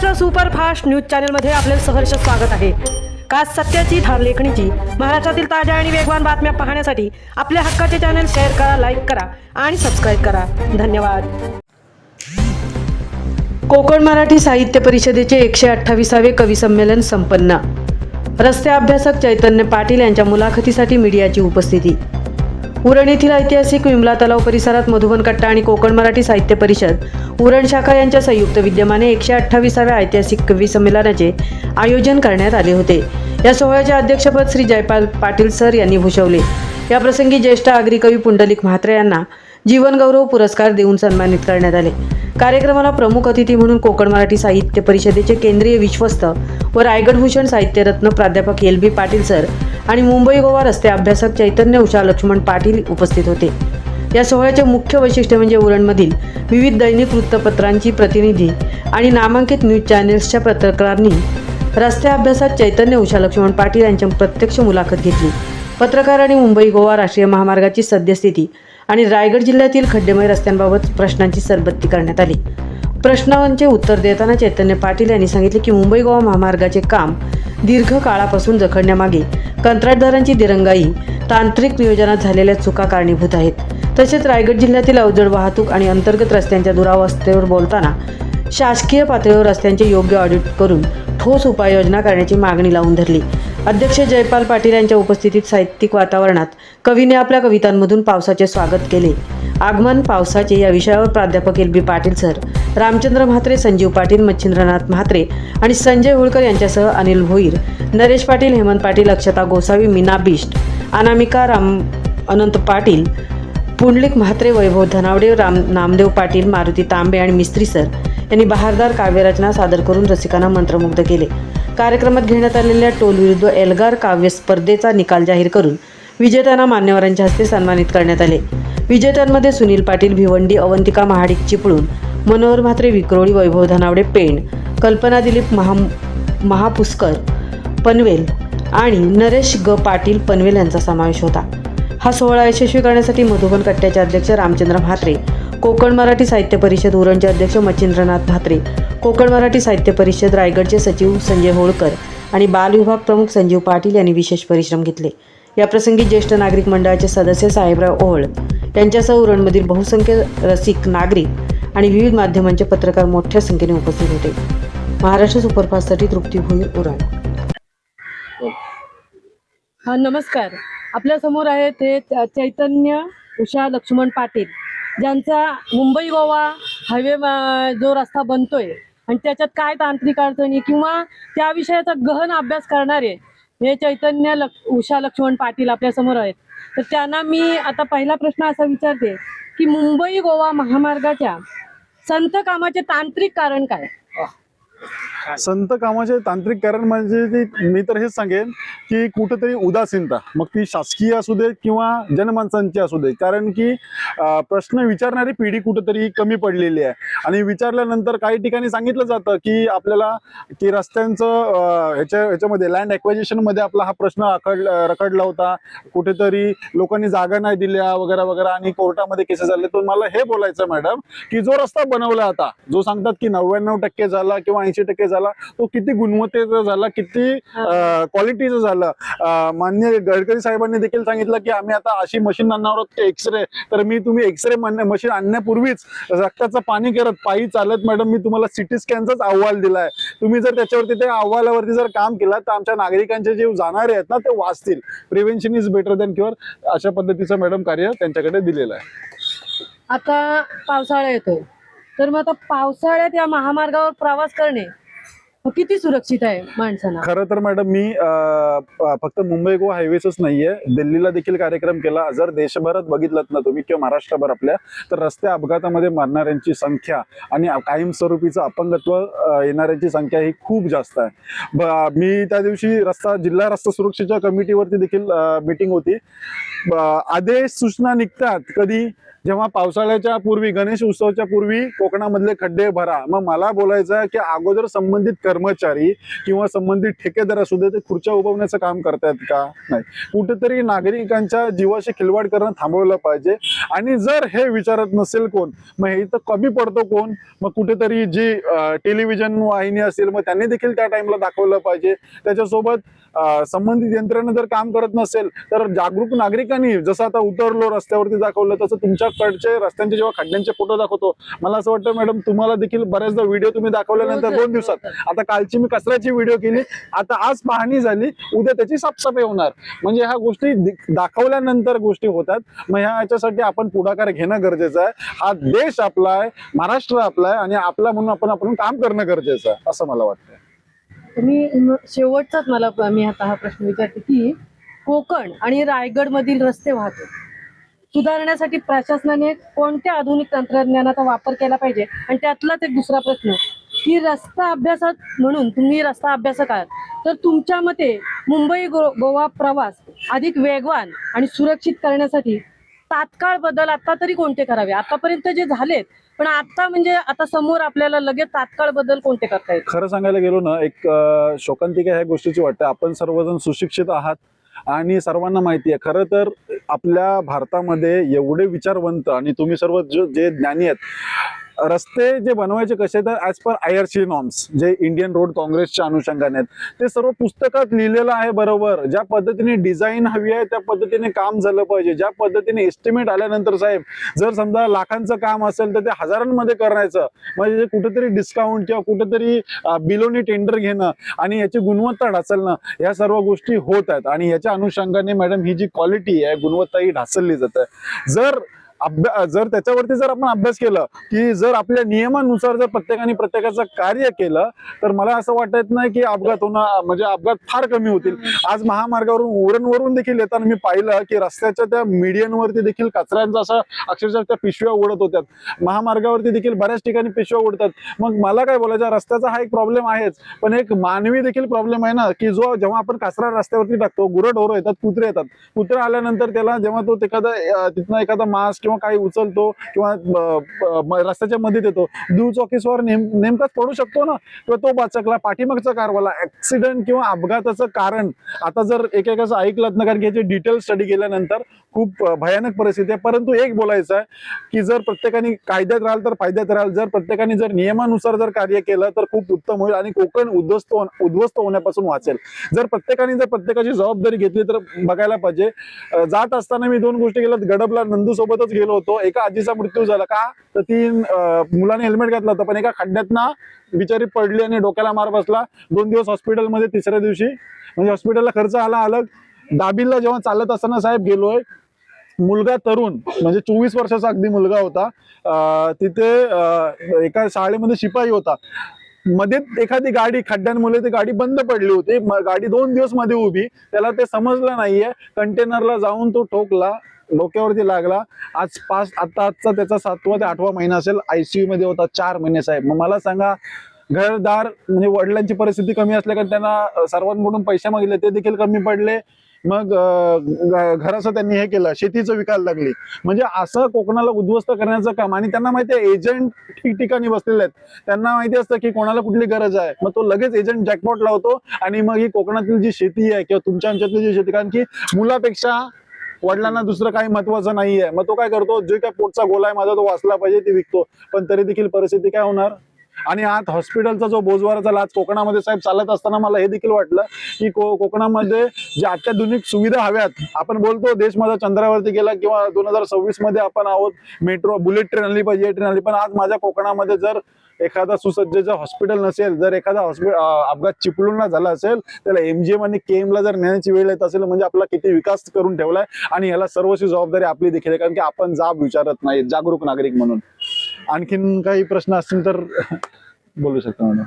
Maharashtra superfast news चॅनलमध्ये आपले सहर्ष स्वागत आहे। खास सत्याची धार लेखणीची महाराष्ट्रातील ताज्या आणि वेगवान बातम्या पाहण्यासाठी आपल्या हक्काचे चॅनल शेअर करा, लाईक करा आणि सबस्क्राईब करा। धन्यवाद। कोकण मराठी साहित्य परिषदेचे 128वे कवी संमेलन संपन्न। रस्ते अभ्यासक चैतन्य पाटील यांच्या मुलाखतीसाठी मीडियाची उपस्थिती। उरण येथील ऐतिहासिक विमला तलाव परिसरात मधुबन कट्टा आणि कोकण मराठी साहित्य परिषद उरण शाखा यांच्या संयुक्त विद्यमाने 128व्या ऐतिहासिक कवी संमेलनाचे आयोजन करण्यात आले होते। या सोहळ्याचे अध्यक्षपद श्री जयपाल पाटील सर यांनी भूषवले। या प्रसंगी ज्येष्ठ आगरी कवी पुंडलिक म्हात्रे यांना जीवन गौरव पुरस्कार देऊन सन्मानित करण्यात आले। कार्यक्रमाला प्रमुख अतिथी म्हणून कोकण मराठी साहित्य परिषदेचे केंद्रीय विश्वस्त व रायगड भूषण साहित्यरत्न प्राध्यापक LB पाटील सर आणि मुंबई गोवा रस्ते अभ्यासक चैतन्य उषा लक्ष्मण पाटील उपस्थित होते। या सोहळ्याचे मुख्य वैशिष्ट्य म्हणजे उरणमधील विविध दैनिक वृत्तपत्रांची प्रतिनिधी आणि नामांकित न्यूज चॅनेल्सच्या पत्रकारांनी रस्ते अभ्यासक चैतन्य उषा लक्ष्मण पाटील यांची प्रत्यक्ष मुलाखत घेतली। पत्रकारांनी मुंबई गोवा राष्ट्रीय महामार्गाची सद्यस्थिती आणि रायगड जिल्ह्यातील खड्डेमय रस्त्यांबाबत प्रश्नांची सरबत्ती करण्यात आली। प्रश्नांचे उत्तर देताना चैतन्य पाटील यांनी सांगितले की मुंबई गोवा महामार्गाचे काम दीर्घ काळापासून रखडण्यामागे कंत्राटदारांची दिरंगाई, तांत्रिक नियोजनात झालेल्या चुका कारणीभूत आहेत। तसेच रायगड जिल्ह्यातील अवजड वाहतूक आणि अंतर्गत रस्त्यांच्या दुरावस्थेवर बोलताना शासकीय पातळीवर रस्त्यांचे योग्य ऑडिट करून ठोस उपाययोजना करण्याची मागणी लावून धरली। अध्यक्ष जयपाल पाटील यांच्या उपस्थितीत साहित्यिक वातावरणात कवीने आपल्या कवितांमधून पावसाचे स्वागत केले। आगमन पावसाचे या विषयावर प्राध्यापक LB पाटील सर, रामचंद्र म्हात्रे, संजीव पाटील, मच्छिंद्रनाथ म्हात्रे आणि संजय होळकर यांच्यासह अनिल भोईर, नरेश पाटील, हेमंत पाटील, अक्षता गोसावी, मीना बिष्ट, अनामिका अनंत पाटील, पुंडलिक म्हात्रे, वैभव धनावडे, नामदेव पाटील, मारुती तांबे आणि मिस्त्री सर यांनी बहारदार काव्यरचना सादर करून रसिकांना मंत्रमुग्ध केले। कार्यक्रमात घेण्यात आलेल्या टोल विरुद्ध एल्गार काव्य स्पर्धेचा निकाल जाहीर करून विजेत्यांना मान्यवरांच्या हस्ते सन्मानित करण्यात आले। विजेत्यांमध्ये सुनील पाटील भिवंडी, अवंतिका महाडिक चिपळूण, मनोहर म्हात्रे विक्रोळी, वैभव धनावडे पेण, कल्पना दिलीप महापुष्कर पनवेल आणि नरेश पाटील पनवेल यांचा समावेश होता। हा सोहळा यशस्वी करण्यासाठी मधुबन कट्ट्याचे अध्यक्ष रामचंद्र म्हात्रे, कोकण मराठी साहित्य परिषद उरणचे अध्यक्ष मच्छिंद्रनाथ म्हात्रे, कोकण मराठी साहित्य परिषद रायगडचे सचिव संजय होळकर आणि बाल विभाग प्रमुख संजीव पाटील यांनी विशेष परिश्रम घेतले। या प्रसंगी ज्येष्ठ नागरिक मंडळाचे सदस्य साहेबराव ओहळ यांच्यासह उरणमधील बहुसंख्य रसिक, नागरिक आणि विविध माध्यमांचे पत्रकार मोठ्या संख्येने उपस्थित होते। महाराष्ट्र सुपरफास्टसाठी तृप्ती भोईर, उरण। हा, नमस्कार। आपल्या समोर आहे ते चैतन्य उषा लक्ष्मण पाटील, ज्यांचा मुंबई गोवा हायवे जो रस्ता बनतोय आणि त्याच्यात काय तांत्रिक अडचणी किंवा त्या विषयाचा गहन अभ्यास करणारे हे चैतन्य उषा लक्ष्मण पाटील आपल्या समोर आहेत। तर त्यांना मी आता पहिला प्रश्न असा विचारते की मुंबई गोवा महामार्गाच्या संत कामाचे तांत्रिक कारण काय? संत कामाचे तांत्रिक कारण म्हणजे मी तर हेच सांगेन की कुठेतरी उदासीनता, मग ती शासकीय असू दे किंवा जनमानसांची असू दे, कारण की प्रश्न विचारणारी पिढी कुठेतरी कमी पडलेली आहे। आणि विचारल्यानंतर काही ठिकाणी सांगितलं जातं की आपल्याला की रस्त्यांचं ह्याच्यामध्ये लँड ॲक्वायझेशन मध्ये आपला हा प्रश्न रखडला होता, कुठेतरी लोकांनी जागा नाही दिल्या वगैरे वगैरे आणि कोर्टामध्ये केसेस झाले। तर मला हे बोलायचं मॅडम की जो रस्ता बनवला आता, जो सांगतात की 99% झाला किंवा 80% झाला, तो किती गुणवत्तेचा झाला, किती क्वालिटीचा झाला। माननीय गडकरी साहेबांनी देखील सांगितलं की आम्ही आता अशी मशीन आणणार आहोत एक्सरे, तर तुम्ही एक्सरे मशीन आणण्यापूर्वीच रक्ताचं पाणी करत पायी चालत मॅडम मी तुम्हाला सिटी स्कॅनचाच अहवाल दिलाय। तुम्ही जर त्याच्यावरती त्या अहवालावरती जर काम केलं तर आमच्या नागरिकांचे जे जाणारे आहेत ना ते वाचतील। Prevention is better than cure, अशा पद्धतीचं मॅडम कार्य त्यांच्याकडे दिलेलं आहे। आता पावसाळा येतोय, तर मग आता पावसाळ्यात या महामार्गावर प्रवास करणे किती सुरक्षित आहे माणसांना? खरं तर मॅडम मी फक्त मुंबई गोवा हायवेच नाहीये, दिल्लीला देखील कार्यक्रम केला। जर देशभरात बघितलं ना तुम्ही किंवा महाराष्ट्रभर आपल्या, तर रस्ते अपघातामध्ये मरणाऱ्यांची संख्या आणि कायमस्वरूपीचं अपंगत्व येणाऱ्यांची संख्या ही खूप जास्त आहे। मी त्या दिवशी जिल्हा रस्ता सुरक्षेच्या कमिटीवरती देखील मीटिंग होती। आदेश सूचना निघतात कधी जेव्हा पावसाळ्याच्या पूर्वी, गणेश उत्सवाच्या पूर्वी कोकणामधले खड्डे भरा. मग मला बोलायचं आहे की अगोदर संबंधित कर्मचारी किंवा संबंधित ठेकेदार असू दे, ते खुर्च्या उभवण्याचं काम करतायत का? नाही. कुठेतरी नागरिकांच्या जीवाशी खिलवाड करणं थांबवलं पाहिजे. आणि जर हे विचारत नसेल कोण, मग हे तर कमी पडतो कोण? मग कुठेतरी जी टेलिव्हिजन वाहिनी असेल, मग त्यांनी देखील त्या टाइमला दाखवलं पाहिजे. त्याच्यासोबत संबंधित यंत्रणा जर काम करत नसेल तर जागरूक नागरिकांनी, जसं आता उतरलो रस्त्यावरती दाखवलं, तसं तुमच्याकडचे रस्त्यांचे जेव्हा खड्ड्यांचे फोटो दाखवतो, मला असं वाटतं मॅडम तुम्हाला देखील बऱ्याचदा व्हिडिओ तुम्ही दाखवल्यानंतर 2 दिवसात, आता कालची मी कचऱ्याची व्हिडिओ केली, आता आज पाहणी झाली, उद्या त्याची साफसफाई होणार. म्हणजे ह्या गोष्टी दाखवल्यानंतर गोष्टी होतात. मग ह्याच्यासाठी आपण पुढाकार घेणं गरजेचं आहे. हा देश आपला आहे, महाराष्ट्र आपला आहे, आणि आपला म्हणून आपण काम करणं गरजेचं आहे, असं मला वाटतं. शेवटचाच मी आता हा प्रश्न विचारते की कोकण आणि रायगड मधील रस्ते वाहतूक सुधारण्यासाठी प्रशासनाने कोणत्या आधुनिक तंत्रज्ञानाचा वापर केला पाहिजे? आणि त्यातलाच एक दुसरा प्रश्न की रस्ता अभ्यासक म्हणून तुम्ही रस्ता अभ्यासक आहात, तर तुमच्या मते मुंबई गोवा प्रवास अधिक वेगवान आणि सुरक्षित करण्यासाठी तात्काळ बदल आता तरी कोणते करावे? आतापर्यंत जे झालेत, पण आता म्हणजे आता समोर आपल्याला लगेच तात्काळ बदल कोणते करता येईल? खरं सांगायला गेलो ना, एक शोकांतिका ह्या गोष्टीची वाटते. आपण सर्वजण सुशिक्षित आहात आणि सर्वांना माहिती आहे. खरं तर आपल्या भारतामध्ये एवढे विचारवंत आणि तुम्ही सर्व जे ज्ञानी आहेत, रस्ते जे बनवायचे कसे, तर ॲज पर IRC नॉर्म्स, जे इंडियन रोड काँग्रेसच्या अनुषंगाने आहेत, ते सर्व पुस्तकात लिहिलेलं आहे. बरोबर ज्या पद्धतीने डिझाईन हवी आहे त्या पद्धतीने काम झालं पाहिजे. ज्या पद्धतीने एस्टिमेट आल्यानंतर साहेब, जर समजा लाखांचं काम असेल तर ते हजारांमध्ये करायचं, म्हणजे कुठेतरी डिस्काउंट किंवा कुठेतरी बिलोनी टेंडर घेणं आणि याची गुणवत्ता ढासळणं, या सर्व गोष्टी होत आहेत. आणि याच्या अनुषंगाने मॅडम ही जी क्वालिटी आहे, गुणवत्ता ही ढासळली जात आहे. जर त्याच्यावरती जर आपण अभ्यास केला की जर आपल्या नियमानुसार जर प्रत्येकाने प्रत्येकाचं कार्य केलं, तर मला असं वाटत नाही की अपघात होणं, म्हणजे अपघात फार कमी होतील. आज महामार्गावरून उरणवरून देखील येताना मी पाहिलं की रस्त्याच्या त्या मीडियनवरती देखील कचऱ्यांचा असा अक्षरशः त्या पिशव्या उडत होत्या. महामार्गावरती देखील बऱ्याच ठिकाणी पिशव्या उडतात. मग मला काय बोलायचं, रस्त्याचा हा एक प्रॉब्लेम आहेच, पण एक मानवी देखील प्रॉब्लेम आहे ना, की जेव्हा आपण कचरा रस्त्यावरती टाकतो, गुरंढोरं येतात, कुत्रे येतात. कुत्रे आल्यानंतर त्याला जेव्हा तो तिथनं एखादा मास्क किंवा काही उचलतो किंवा रस्त्याच्या मध्ये देतो, दुचाकीस्वार नेमकाच पडू शकतो ना, किंवा तो बाचकला, पाठीमागचा कारवाला. ऍक्सिडेंट किंवा अपघाताचं कारण आता जर एकेकाचं ऐकलं ना, कारण की याची डिटेल स्टडी केल्यानंतर खूप भयानक परिस्थिती आहे. परंतु एक बोलायचं आहे की जर प्रत्येकाने कायद्यात राहाल तर फायद्यात राहाल, जर प्रत्येकाने जर नियमानुसार जर कार्य केलं तर खूप उत्तम होईल आणि कोकण उद्ध्वस्त होण्यापासून वाचेल. जर प्रत्येकाने प्रत्येकाची जबाबदारी घेतली तर बघायला पाहिजे. जात असताना मी 2 गोष्टी केल्यात. गडबला नंदू सोबतच गेलो होतो. एका आजीचा मृत्यू झाला का, तर ती मुलाने हेल्मेट घातलं होतं, पण एका खड्ड्यात ना बिचारी पडली आणि डोक्याला मार बसला. 2 दिवस हॉस्पिटलमध्ये, तिसऱ्या दिवशी म्हणजे हॉस्पिटलला खर्च आला अलग. दाबिलला जेव्हा चालत असताना साहेब गेलोय, मुलगा तरुण म्हणजे 24 वर्षाचा अगदी मुलगा होता. तिथे एका शाळेमध्ये शिपाई होता. मध्ये एखादी गाडी खड्ड्यांमुळे ती गाडी बंद पडली होती. गाडी 2 दिवस मध्ये उभी, त्याला ते समजलं नाहीये. कंटेनरला जाऊन तो ठोकला, डोक्यावरती लागला. आजचा त्याचा 7वा ते 8वा महिना असेल. ICU मध्ये होता 4 महिने साहेब. मग मला सांगा, घरदार म्हणजे वडिलांची परिस्थिती कमी असल्या कारण त्यांना सर्वांकडून पैसे मागितले, ते देखील कमी पडले. मग घराचं त्यांनी हे केलं, शेतीचं विकायला लागली. म्हणजे असं कोकणाला उद्ध्वस्त करण्याचं काम. आणि त्यांना माहिती आहे एजंट ठिकठिकाणी बसलेले आहेत, त्यांना माहिती असतं की कोणाला कुठली गरज आहे. मग तो लगेच एजंट जॅकपॉट लावतो आणि मग ही कोकणातील जी शेती आहे किंवा तुमच्या आमच्यातली जी शेती, कारण की मुलापेक्षा वडिलांना दुसरं काही महत्वाचं नाहीये. मग तो काय करतो, जे काय पोटचा गोला आहे माझा तो वाचला पाहिजे, ते विकतो. पण तरी देखील परिस्थिती काय होणार. आणि आज हॉस्पिटलचा जो बोजवाराचा लाच कोकणामध्ये साहेब चालत असताना मला हे देखील वाटलं की कोकणामध्ये जे अत्याधुनिक सुविधा हव्यात. आपण बोलतो देश माझा चंद्रावरती गेला किंवा 2026 मध्ये आपण आहोत, मेट्रो बुलेट ट्रेन आली पाहिजे, ट्रेन आली. पण आज माझ्या कोकणामध्ये जर एखादा सुसज्ज हॉस्पिटल नसेल, जर एखादा अपघात चिपळूणला झाला असेल, त्याला MGM आणि KM ला जर नेण्याची वेळ येत असेल, म्हणजे आपला किती विकास करून ठेवलाय. आणि याला सर्वस्वी जबाबदारी आपली देखील आहे, कारण की आपण जाब विचारत नाही जागरूक नागरिक म्हणून. आणखीन काही प्रश्न असतील तर बोलू शकता मॅडम.